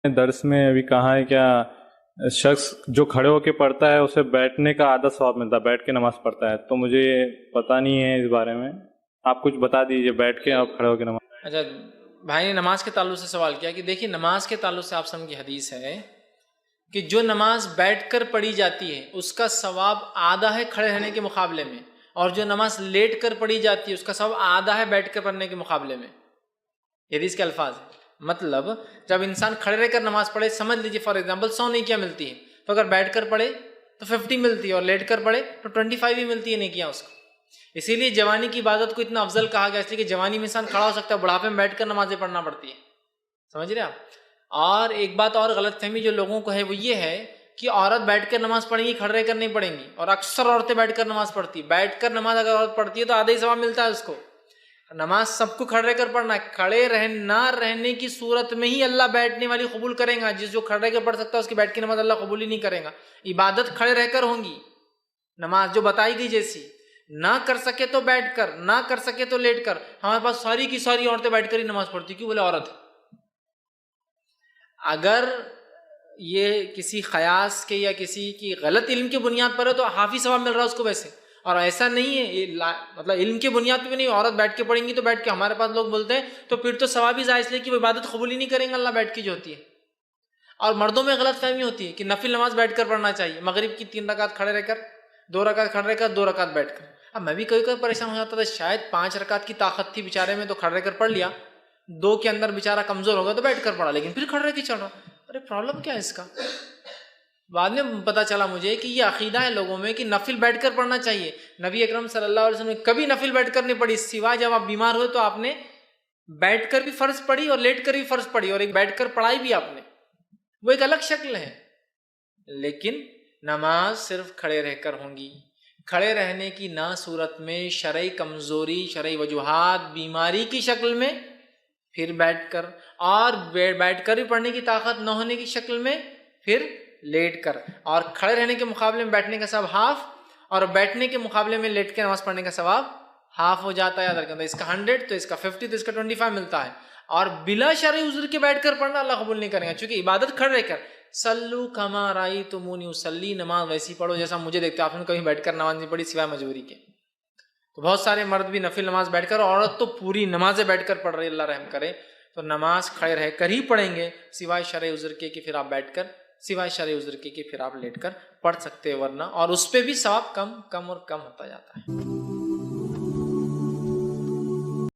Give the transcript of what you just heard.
درس میں ابھی کہا ہے کیا شخص جو کھڑے ہو کے پڑھتا ہے اسے بیٹھنے کا آدھا ثواب ملتا ہے، بیٹھ کے نماز پڑھتا ہے، تو مجھے پتہ نہیں ہے اس بارے میں، آپ کچھ بتا دیجئے بیٹھ کے اور کھڑے ہو کے نماز۔ اچھا، بھائی نے نماز کے تعلق سے سوال کیا کہ دیکھیے نماز کے تعلق سے آپ سب کی حدیث ہے کہ جو نماز بیٹھ کر پڑھی جاتی ہے اس کا ثواب آدھا ہے کھڑے رہنے کے مقابلے میں، اور جو نماز لیٹ کر پڑھی جاتی ہے اس کا ثواب آدھا ہے بیٹھ کر پڑھنے کے مقابلے میں۔ یہ حدیث کے الفاظ ہیں۔ مطلب جب انسان کھڑے رہ کر نماز پڑھے، سمجھ لیجیے فار ایگزامپل 100 نیکیاں ملتی ہیں، تو اگر بیٹھ کر پڑھے تو 50 ملتی ہے، اور لیٹ کر پڑھے تو 25 ہی ملتی ہے نیکیاں اس کو۔ اسی لیے جوانی کی عبادت کو اتنا افضل کہا گیا، اس لیے کہ جوانی میں انسان کھڑا ہو سکتا ہے، بڑھاپے میں بیٹھ کر نمازیں پڑھنا پڑتی ہے۔ سمجھ رہے آپ؟ اور ایک بات اور غلط فہمی جو لوگوں کو ہے وہ یہ ہے کہ عورت بیٹھ کر نماز پڑھیں گی، کھڑے رہ کر نہیں پڑھیں گی، اور اکثر عورتیں بیٹھ کر نماز پڑھتی۔ بیٹھ کر نماز اگر عورت پڑھتی ہے تو آدھا ہی ثواب ملتا ہے اس کو۔ نماز سب کو کھڑے رہ کر پڑھنا ہے، کھڑے نہ رہنے کی صورت میں ہی اللہ بیٹھنے والی قبول کریں گا۔ جو کھڑے رہ کے پڑھ سکتا ہے اس کی بیٹھ کی نماز اللہ قبول ہی نہیں کرے گا۔ عبادت کھڑے رہ کر ہوں گی، نماز جو بتائی گئی جیسی، نہ کر سکے تو بیٹھ کر، نہ کر سکے تو لیٹ کر۔ ہمارے پاس ساری کی ساری عورتیں بیٹھ کر ہی نماز پڑھتی، کیوں؟ بولے عورت۔ اگر یہ کسی قیاس کے یا کسی کی غلط علم کی بنیاد پر ہے تو حافظ ثواب مل رہا ہے اس کو ویسے، اور ایسا نہیں ہے مطلب علم کی بنیاد پہ بھی نہیں، عورت بیٹھ کے پڑھیں گی تو بیٹھ کے، ہمارے پاس لوگ بولتے ہیں تو پھر تو ثواب ہی ضائع، اس لیے کہ وہ عبادت قبول ہی نہیں کریں گے اللہ بیٹھ کے جو ہوتی ہے۔ اور مردوں میں غلط فہمی ہوتی ہے کہ نفل نماز بیٹھ کر پڑھنا چاہیے، مغرب کی 3 رکعت کھڑے رہ کر، 2 رکعت کھڑے رہ کر، 2 رکعت بیٹھ کر۔ اب میں بھی کبھی کبھی پریشان ہو جاتا تھا، شاید 5 رکعت کی طاقت تھی بیچارے میں تو کھڑے رہ کر پڑھ لیا، 2 کے اندر بیچارہ کمزور ہو گیا تو بیٹھ کر پڑھا، لیکن پھر کھڑے رہ کے چڑھ رہا۔ ارے پرابلم کیا ہے اس کا؟ بعد میں پتا چلا مجھے کہ یہ عقیدہ ہے لوگوں میں کہ نفل بیٹھ کر پڑھنا چاہیے۔ نبی اکرم صلی اللہ علیہ وسلم نے کبھی نفل بیٹھ کر نہیں پڑھی، سوائے جب آپ بیمار ہوئے تو آپ نے بیٹھ کر بھی فرض پڑھی اور لیٹ کر بھی فرض پڑھی، اور ایک بیٹھ کر پڑھائی بھی آپ نے، وہ ایک الگ شکل ہے۔ لیکن نماز صرف کھڑے رہ کر ہوں گی۔ کھڑے رہنے کی نہ صورت میں شرعی کمزوری، شرعی وجوہات، بیماری کی شکل میں، پھر بیٹھ کر، اور بیٹھ کر بھی پڑھنے کی طاقت نہ ہونے کی شکل میں، پھر لیٹ کر۔ اور کھڑے رہنے کے مقابلے میں بیٹھنے کا ثواب ہاف، اور بیٹھنے کے مقابلے میں لیٹ کے نماز پڑھنے کا ثواب ہاف ہو جاتا ہے۔ یاد رکھنا، اس کا 100 تو اس کا 50 تو اس کا 25 ملتا ہے۔ اور بلا شرعی عذر کے بیٹھ کر پڑھنا اللہ قبول نہیں کرے گا، چونکہ عبادت کھڑے رہ کر، سلو کما رأیتمونی اصلی، نماز ویسی پڑھو جیسا مجھے دیکھتے۔ آپ نے کبھی بیٹھ کر نماز نہیں پڑھی سوائے مجبوری کے؟ تو بہت سارے مرد بھی نفل نماز بیٹھ کر، عورت تو پوری نمازیں بیٹھ کر پڑھ رہی، اللہ رحم کرے۔ تو نماز کھڑے رہ کر ہی پڑھیں گے، سوائے شرعی عذر کے کہ پھر آپ بیٹھ کر، سوائے شرعی عذر کے کہ پھر آپ لیٹ کر پڑھ سکتے ہیں، ورنہ اور اس پہ بھی ثواب کم اور کم ہوتا جاتا ہے۔